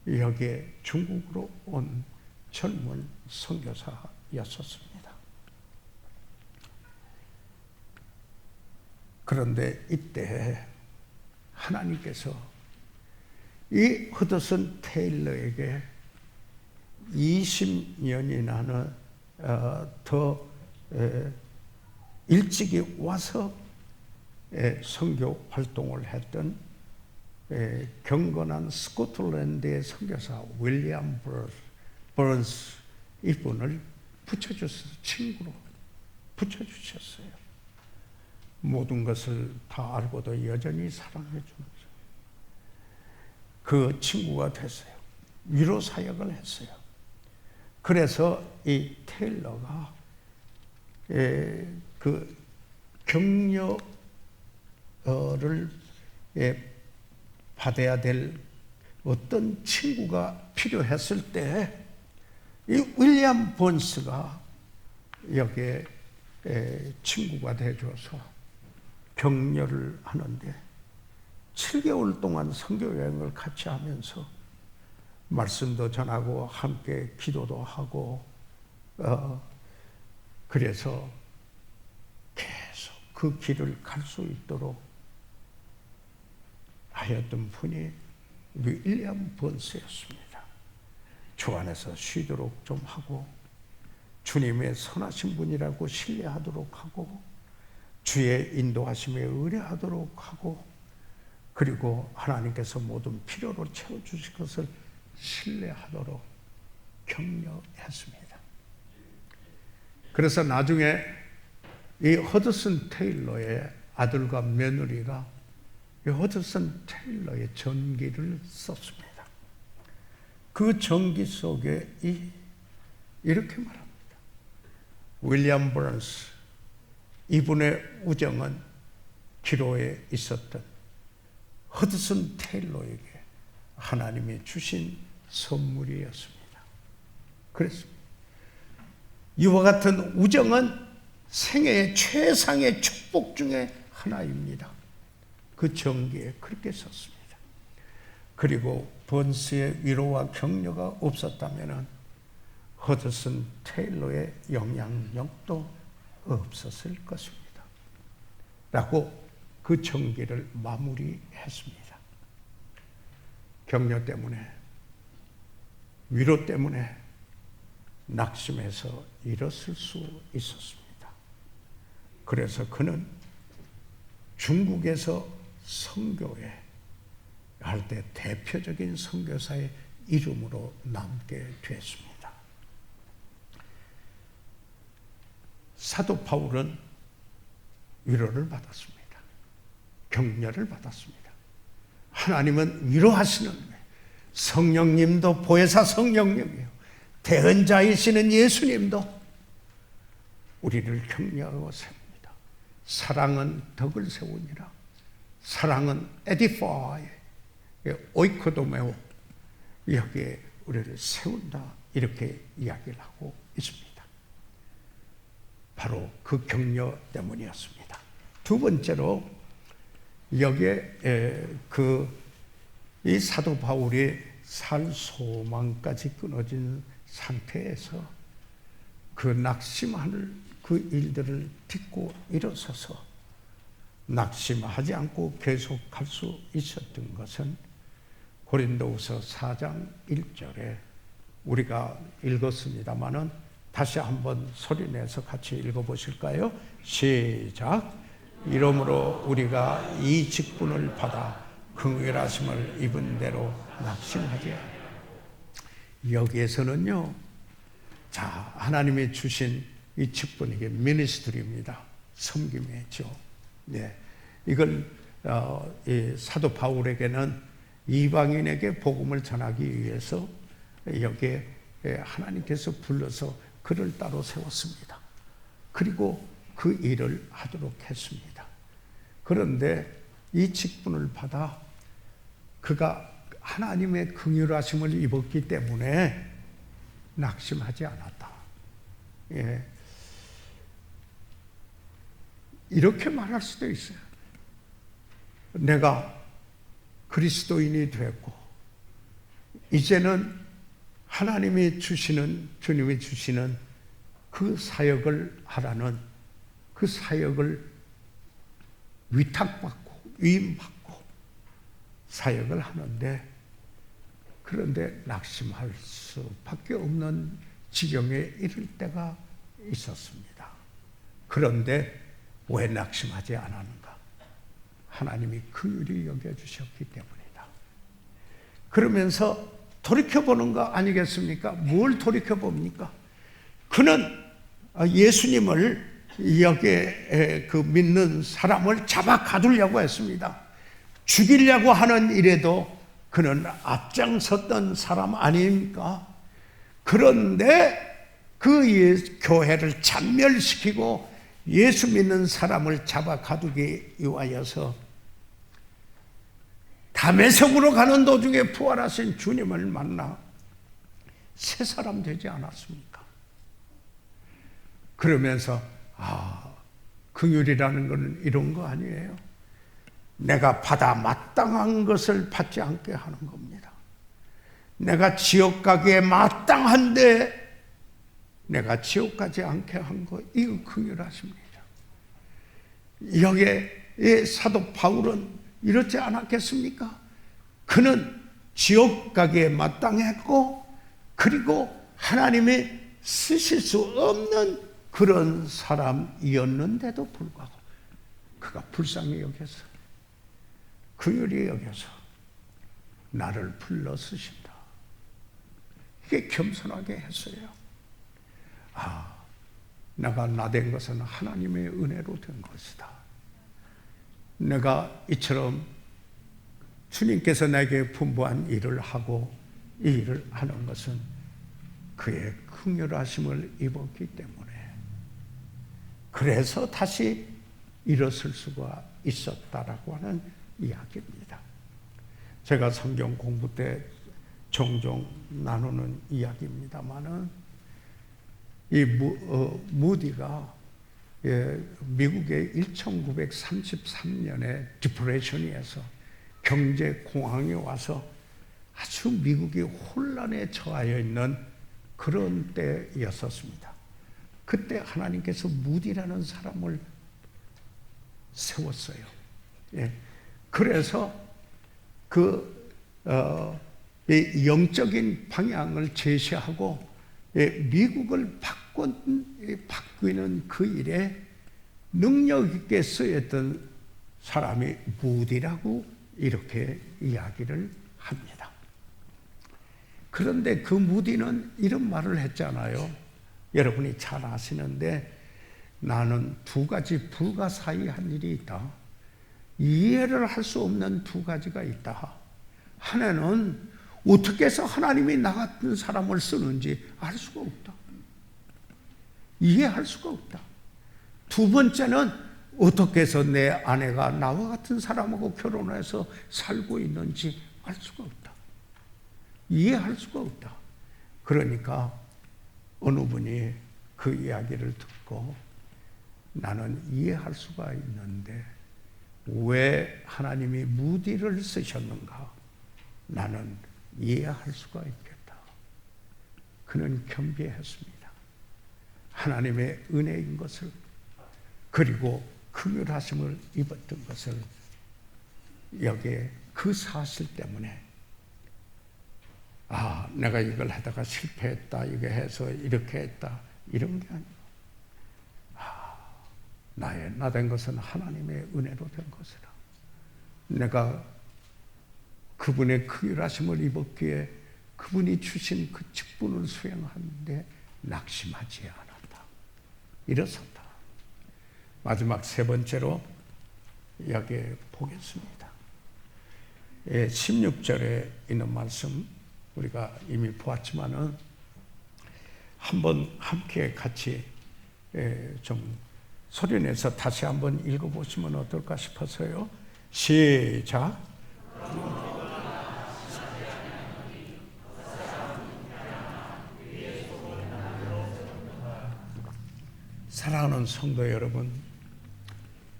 여기에 중국으로 온 젊은 선교사였었습니다. 그런데 이때 하나님께서 이 허드슨 테일러에게 20년이나 더 일찍이 와서 선교 활동을 했던 경건한 스코틀랜드의 선교사 윌리엄 버런스, 이분을 붙여주셔서, 친구로 붙여주셨어요. 모든 것을 다 알고도 여전히 사랑해 주면서 그 친구가 됐어요. 위로 사역을 했어요. 그래서 이 테일러가 그 격려를 받아야 될 어떤 친구가 필요했을 때 이 윌리엄 번스가 여기에 친구가 되어줘서 격려를 하는데 7개월 동안 선교 여행을 같이 하면서 말씀도 전하고 함께 기도도 하고 그래서 계속 그 길을 갈 수 있도록 하였던 분이 윌리엄 번스였습니다. 주 안에서 쉬도록 좀 하고 주님의 선하신 분이라고 신뢰하도록 하고 주의 인도하심에 의뢰하도록 하고 그리고 하나님께서 모든 필요로 채워주실 것을 신뢰하도록 격려했습니다. 그래서 나중에 이 허드슨 테일러의 아들과 며느리가 이 허드슨 테일러의 전기를 썼습니다. 그 전기 속에 이렇게 말합니다. 윌리엄 버런스, 이분의 우정은 기로에 있었던 허드슨 테일러에게 하나님이 주신 선물이었습니다. 그랬습니다. 이와 같은 우정은 생애의 최상의 축복 중에 하나입니다. 그 전기에 그렇게 썼습니다. 그리고 번스의 위로와 격려가 없었다면 허드슨 테일러의 영향력도 없었을 것입니다. 라고 그 전기를 마무리했습니다. 격려 때문에, 위로 때문에 낙심해서 일었을 수 있었습니다. 그래서 그는 중국에서 선교회 할 때 대표적인 선교사의 이름으로 남게 됐습니다. 사도 바울은 위로를 받았습니다. 격려를 받았습니다. 하나님은 위로하시는 성령님도 보혜사 성령님이요 대언자이시는 예수님도 우리를 격려하고 세웁니다. 사랑은 덕을 세우니라. 사랑은 에디파이, 오이코도메오, 여기에 우리를 세운다 이렇게 이야기를 하고 있습니다. 바로 그 격려 때문이었습니다. 두 번째로 여기에 이 사도 바울이 살 소망까지 끊어진 상태에서 그 낙심하는 그 일들을 딛고 일어서서 낙심하지 않고 계속 갈 수 있었던 것은 고린도후서 4장 1절에 우리가 읽었습니다마는 다시 한번 소리내서 같이 읽어보실까요? 시작. 이러므로 우리가 이 직분을 받아 긍휼하심을 입은 대로 낙심하지 않아. 여기에서는요, 자, 하나님이 주신 이 직분, 이게 미니스트리입니다. 섬김이죠. 네, 이걸 이 사도 바울에게는 이방인에게 복음을 전하기 위해서 여기에 하나님께서 불러서 그를 따로 세웠습니다. 그리고 그 일을 하도록 했습니다. 그런데 이 직분을 받아 그가 하나님의 긍휼하심을 입었기 때문에 낙심하지 않았다. 예. 이렇게 말할 수도 있어요. 내가 그리스도인이 되었고 이제는 하나님이 주시는, 주님이 주시는 그 사역을 하라는, 그 사역을 위탁받고 위임받고 사역을 하는데, 그런데 낙심할 수밖에 없는 지경에 이를 때가 있었습니다. 그런데 왜 낙심하지 않았는가? 하나님이 긍휼히 여겨주셨기 때문이다. 그러면서 돌이켜보는 거 아니겠습니까? 뭘 돌이켜봅니까? 그는 예수님을 여기에 그 믿는 사람을 잡아 가두려고 했습니다. 죽이려고 하는 일에도 그는 앞장섰던 사람 아닙니까? 그런데 그 교회를 잔멸시키고 예수 믿는 사람을 잡아 가두기 위하여서 다메섹으로 가는 도중에 부활하신 주님을 만나 새 사람 되지 않았습니까? 그러면서 긍휼이라는 것은 이런 거 아니에요. 내가 받아 마땅한 것을 받지 않게 하는 겁니다. 내가 지옥 가기에 마땅한데 내가 지옥 가지 않게 한 거, 이거 긍휼하십니다. 여기에 사도 바울은 이렇지 않았겠습니까? 그는 지옥 가기에 마땅했고, 그리고 하나님이 쓰실 수 없는 그런 사람이었는데도 불구하고 그가 불쌍히 여겨서, 긍휼히 여겨서 나를 불러 쓰신다. 이게 겸손하게 했어요. 아, 내가 나된 것은 하나님의 은혜로 된 것이다. 내가 이처럼 주님께서 내게 분부한 일을 하고 이 일을 하는 것은 그의 긍휼하심을 입었기 때문에, 그래서 다시 일어설 수가 있었다라고 하는 이야기입니다. 제가 성경 공부 때 종종 나누는 이야기입니다만은, 이 무디가 미국의 1933년에 디프레션에서 경제 공황이 와서 아주 미국이 혼란에 처하여 있는 그런 때였었습니다. 그때 하나님께서 무디라는 사람을 세웠어요. 그래서 이 영적인 방향을 제시하고 미국을 바꾸는 그 일에 능력 있게 쓰였던 사람이 무디라고 이렇게 이야기를 합니다. 그런데 그 무디는 이런 말을 했잖아요. 여러분이 잘 아시는데, 나는 두 가지 불가사의한 일이 있다. 이해를 할 수 없는 두 가지가 있다. 하나는 어떻게 해서 하나님이 나 같은 사람을 쓰는지 알 수가 없다. 이해할 수가 없다. 두 번째는 어떻게 해서 내 아내가 나와 같은 사람하고 결혼해서 살고 있는지 알 수가 없다. 이해할 수가 없다. 그러니까 어느 분이 그 이야기를 듣고, 나는 이해할 수가 있는데 왜 하나님이 무디를 쓰셨는가? 나는 이해할 수가 있겠다. 그는 겸비했습니다. 하나님의 은혜인 것을, 그리고 긍휼하심을 입었던 것을, 여기에 그 사실 때문에, 아, 내가 이걸 하다가 실패했다, 이거 해서 이렇게 했다, 이런 게 아니고, 나 된 것은 하나님의 은혜로 된 것이라. 내가 그분의 긍휼하심을 입었기에 그분이 주신 그 직분을 수행하는데 낙심하지 않았다. 일어섰다. 마지막 세 번째로 여기 보겠습니다. 16절에 있는 말씀 우리가 이미 보았지만은 한번 함께 같이 좀 소리내서 다시 한번 읽어보시면 어떨까 싶어서요. 시작. 사랑하는 성도 여러분,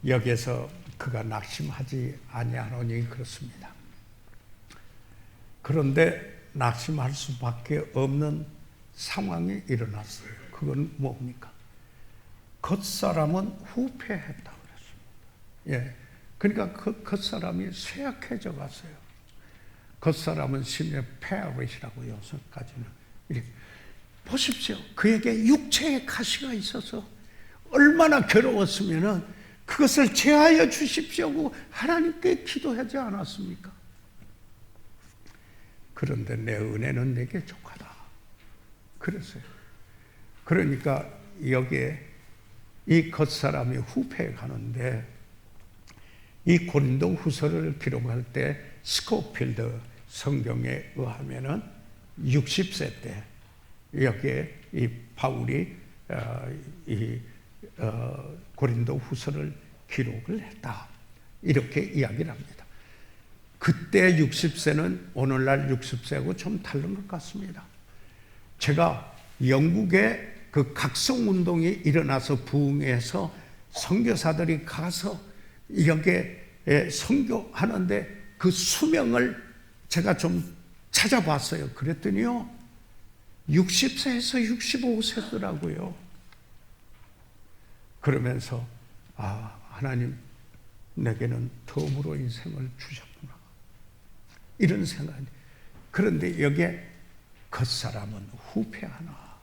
여기에서 그가 낙심하지 아니하노니 그렇습니다. 그런데 낙심할 수밖에 없는 상황이 일어났어요. 그건 뭡니까? 겉사람은 후패했다고 그랬습니다. 그러니까 그 겉사람이 쇠약해져 갔어요. 겉사람은 심지어 페어릿이라고 여기서까지는. 보십시오. 그에게 육체의 가시가 있어서 얼마나 괴로웠으면은 그것을 제하여 주십시오 하나님께 기도하지 않았습니까? 그런데 내 은혜는 내게 족하다. 그랬어요. 그러니까 여기에 이 겉사람이 후패해 가는데, 이 고린도 후서를 기록할 때 스코필드 성경에 의하면은 60세 때 여기에 이 바울이 고린도 후서를 기록을 했다. 이렇게 이야기를 합니다. 그때 60세는 오늘날 60세하고 좀 다른 것 같습니다. 제가 영국에 그 각성운동이 일어나서 부흥해서 선교사들이 가서 여기에 선교하는데 그 수명을 제가 좀 찾아봤어요. 그랬더니요, 60세에서 65세더라고요. 그러면서 하나님 내게는 덤으로 인생을 주셨구나, 이런 생각이. 그런데 여기에 겉사람은 후패하나,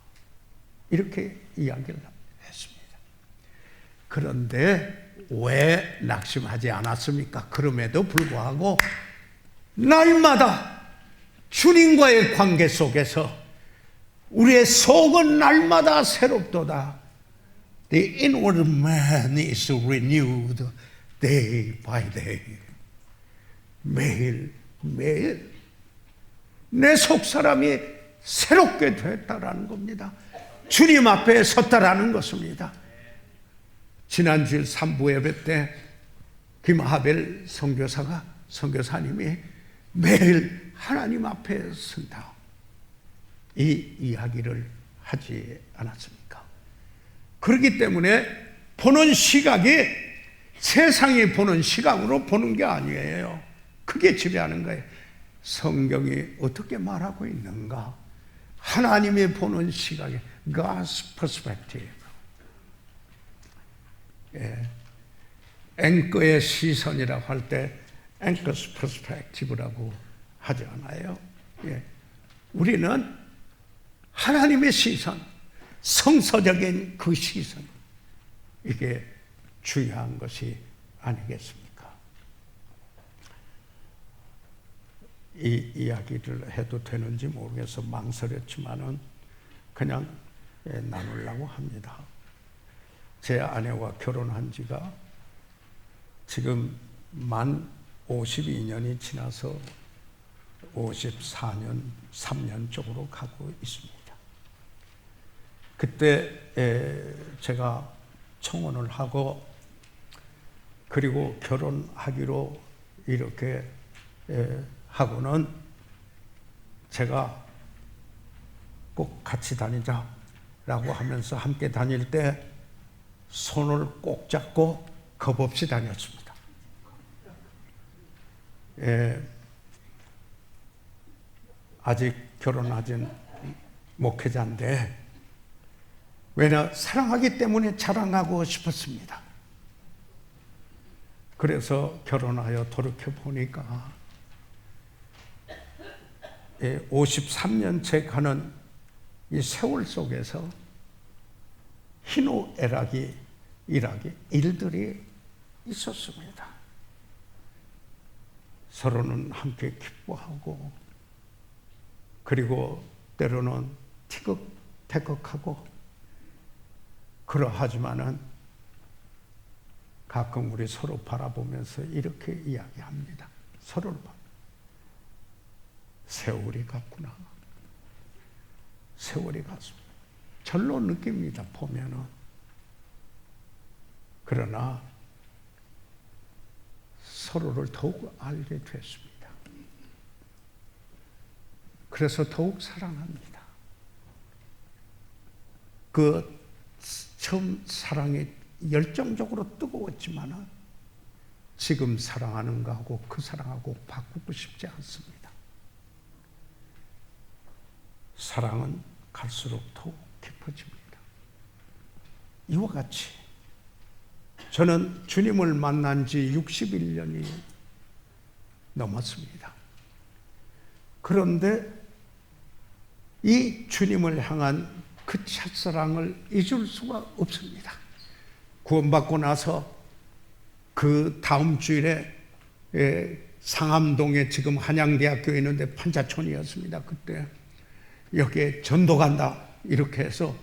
이렇게 이야기를 했습니다. 그런데 왜 낙심하지 않았습니까? 그럼에도 불구하고 날마다 주님과의 관계 속에서 우리의 속은 날마다 새롭도다. The inward man is renewed day by day. 매일 매일 내 속사람이 새롭게 됐다라는 겁니다. 주님 앞에 섰다라는 것입니다. 지난주일 3부 예배 때 김하벨 선교사님이 매일 하나님 앞에 선다, 이 이야기를 하지 않았습니까? 그렇기 때문에 보는 시각이 세상이 보는 시각으로 보는 게 아니에요. 그게 지배하는 거예요. 성경이 어떻게 말하고 있는가? 하나님이 보는 시각이 God's perspective. 앵커의 시선이라고 할 때 앵커스 퍼스펙티브라고 하지 않아요? 우리는 하나님의 시선, 성서적인 그 시선, 이게 중요한 것이 아니겠습니까? 이 이야기를 해도 되는지 모르겠어 망설였지만은 그냥 나누려고 합니다. 제 아내와 결혼한 지가 지금 만 52년이 지나서 54년, 3년 쪽으로 가고 있습니다. 그때 제가 청혼을 하고 그리고 결혼하기로 이렇게 하고는 제가 꼭 같이 다니자라고 하면서 함께 다닐 때 손을 꼭 잡고 겁없이 다녔습니다. 아직 결혼하진 목회자인데 왜냐 사랑하기 때문에 자랑하고 싶었습니다. 그래서 결혼하여 돌이켜 보니까 53년째 가는 이 세월 속에서 희노애락이 일들이 있었습니다. 서로는 함께 기뻐하고 그리고 때로는 티격태격하고 그러하지만은 가끔 우리 서로 바라보면서 이렇게 이야기합니다. 서로를 봐. 세월이 갔구나. 세월이 갔습니다. 절로 느낍니다. 보면은. 그러나 서로를 더욱 알게 됐습니다. 그래서 더욱 사랑합니다. 그 처음 사랑이 열정적으로 뜨거웠지만 지금 사랑하는 거하고 그 사랑하고 바꾸고 싶지 않습니다. 사랑은 갈수록 더욱 깊어집니다. 이와 같이 저는 주님을 만난 지 61년이 넘었습니다. 그런데 이 주님을 향한 그 첫사랑을 잊을 수가 없습니다. 구원받고 나서 그 다음 주일에 상암동에 지금 한양대학교에 있는데 판자촌이었습니다. 그때 여기에 전도 간다 이렇게 해서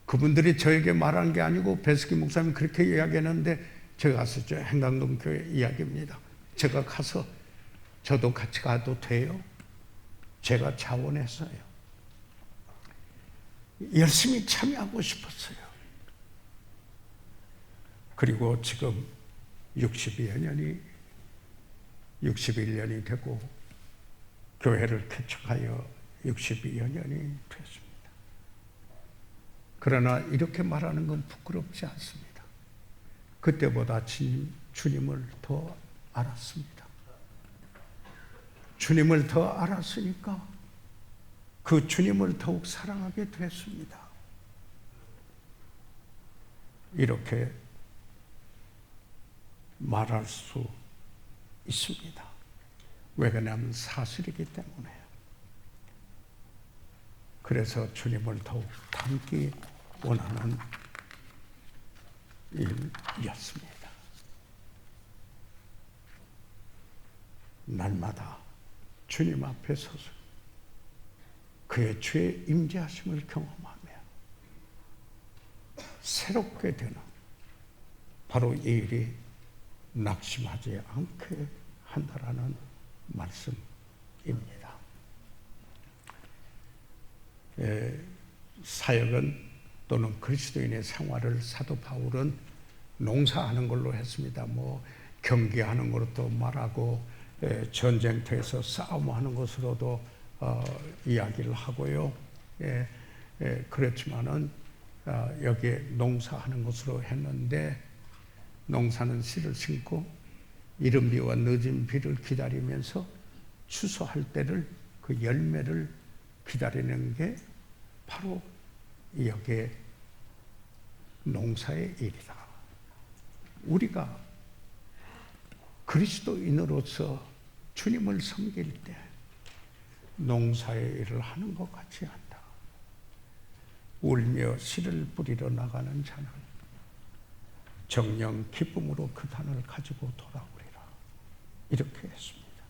그분들이 저에게 말한 게 아니고 배스기 목사님이 그렇게 이야기했는데 제가 가서 저 행당동 교회 이야기입니다. 제가 가서 저도 같이 가도 돼요? 제가 자원했어요. 열심히 참여하고 싶었어요. 그리고 지금 61년이 되고 교회를 개척하여 62여 년이 됐습니다. 그러나 이렇게 말하는 건 부끄럽지 않습니다. 그때보다 주님을 더 알았습니다. 주님을 더 알았으니까 그 주님을 더욱 사랑하게 됐습니다. 이렇게 말할 수 있습니다. 왜 그러냐면 사실이기 때문에. 그래서 주님을 더욱 닮기 원하는 일이었습니다. 날마다 주님 앞에 서서 그의 주의 임재하심을 경험하며 새롭게 되는 바로 이 일이 낙심하지 않게 한다라는 말씀입니다. 사역은 또는 그리스도인의 생활을 사도 바울은 농사하는 걸로 했습니다. 뭐 경기하는 것으로도 말하고 전쟁터에서 싸움하는 것으로도 이야기를 하고요. 그렇지만은 여기에 농사하는 것으로 했는데 농사는 씨를 심고 이른 비와 늦은 비를 기다리면서 추수할 때를 그 열매를 기다리는 게 바로 여기에 농사의 일이다. 우리가 그리스도인으로서 주님을 섬길 때 농사의 일을 하는 것 같이 한다. 울며 씨를 뿌리러 나가는 자는 정녕 기쁨으로 그 단을 가지고 돌아오리라. 이렇게 했습니다.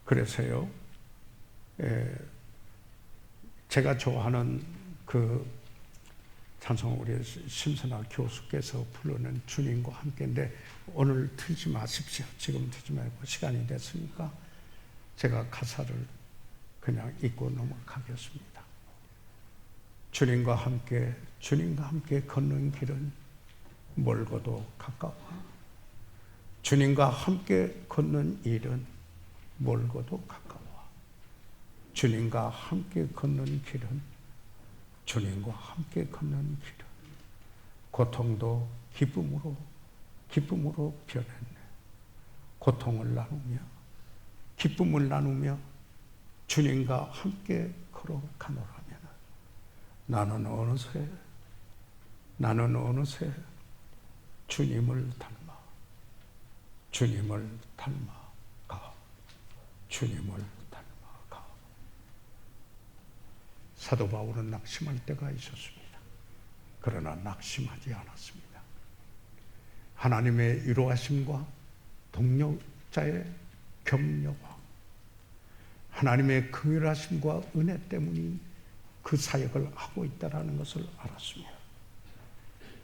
그래서요, 제가 좋아하는 그 찬송 우리 심선아 교수께서 부르는 주님과 함께인데 오늘 틀지 마십시오. 지금 틀지 말고 시간이 됐으니까 제가 가사를 그냥 읽고 넘어가겠습니다. 주님과 함께 걷는 길은 멀고도 가까워. 주님과 함께 걷는 일은 멀고도 가까워. 주님과 함께 걷는 길은 주님과 함께 걷는 길은 고통도 기쁨으로 변했네. 고통을 나누며 기쁨을 나누며 주님과 함께 걸어가노라면 나는 어느새 주님을 닮아가 사도 바울은 낙심할 때가 있었습니다. 그러나 낙심하지 않았습니다. 하나님의 위로하심과 동력자의 격려와 하나님의 긍휼하심과 은혜 때문에 그 사역을 하고 있다는 것을 알았으며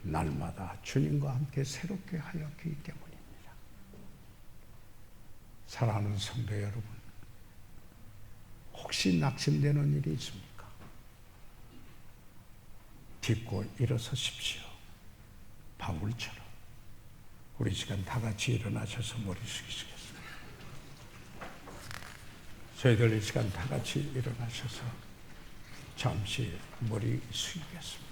날마다 주님과 함께 새롭게 하였기 때문입니다. 사랑하는 성도 여러분, 혹시 낙심되는 일이 있습니까? 딛고 일어서십시오. 바울처럼. 우리 시간 다 같이 일어나셔서 머리 숙이시겠습니다. 저희들 이 시간 다 같이 일어나셔서 잠시 머리 숙이겠습니다.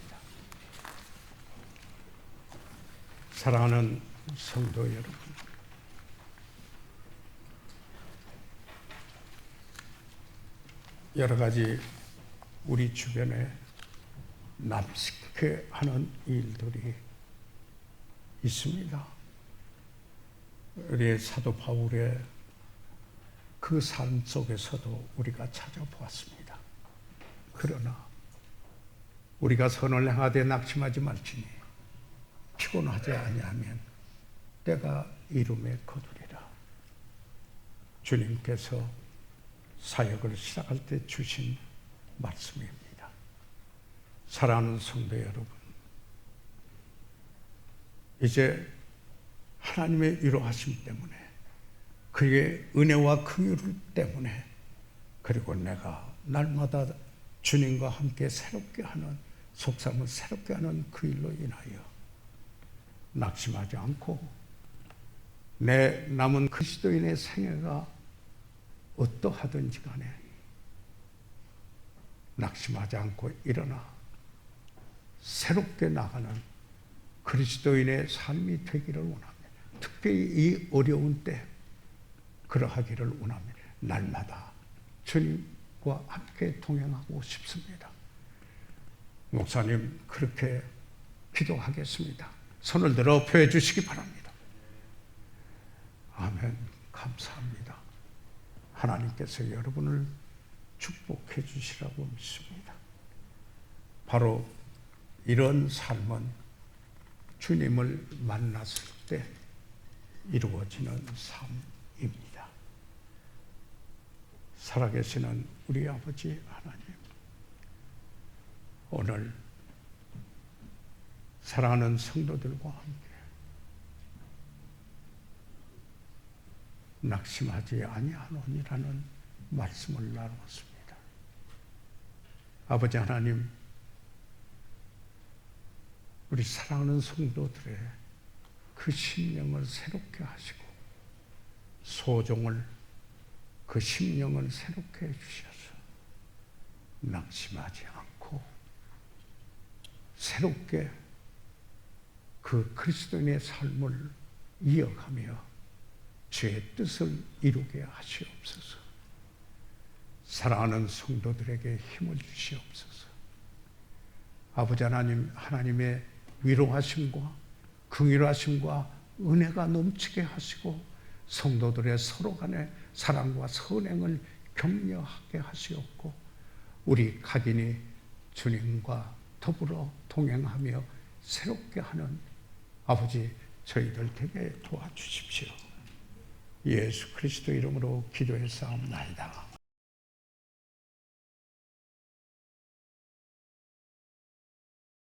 사랑하는 성도 여러분, 여러 가지 우리 주변에 남식해 하는 일들이 있습니다. 우리 사도 바울의 그 삶 속에서도 우리가 찾아보았습니다. 그러나 우리가 선을 행하되 낙심하지 말지니 피곤하지 아니하면 때가 이름에 거두리라. 주님께서 사역을 시작할 때 주신 말씀입니다. 사랑하는 성도 여러분, 이제 하나님의 위로하심 때문에 그의 은혜와 긍휼 때문에 그리고 내가 날마다 주님과 함께 새롭게 하는 속삭임을 새롭게 하는 그 일로 인하여 낙심하지 않고 내 남은 그리스도인의 생애가 어떠하든지 간에 낙심하지 않고 일어나 새롭게 나가는 그리스도인의 삶이 되기를 원합니다. 특별히 이 어려운 때 그러하기를 원합니다. 날마다 주님과 함께 동행하고 싶습니다. 목사님 그렇게 기도하겠습니다. 손을 들어 표해 주시기 바랍니다. 아멘. 감사합니다. 하나님께서 여러분을 축복해 주시라고 믿습니다. 바로 이런 삶은 주님을 만났을 때 이루어지는 삶입니다. 살아계시는 우리 아버지 하나님, 오늘 사랑하는 성도들과 함께 낙심하지 아니하노니라는 말씀을 나누었습니다. 아버지 하나님, 우리 사랑하는 성도들의 그 심령을 새롭게 하시고 소종을 그 심령을 새롭게 해주셔서 낙심하지 않고 새롭게 그 그리스도인의 삶을 이어가며 주의 뜻을 이루게 하시옵소서. 사랑하는 성도들에게 힘을 주시옵소서. 아버지 하나님, 하나님의 위로하심과 긍휼하심과 은혜가 넘치게 하시고 성도들의 서로 간의 사랑과 선행을 격려하게 하시옵고 우리 각인이 주님과 더불어 동행하며 새롭게 하는 아버지 저희들 되게 도와주십시오. 예수 그리스도 이름으로 기도해 싸움나이다.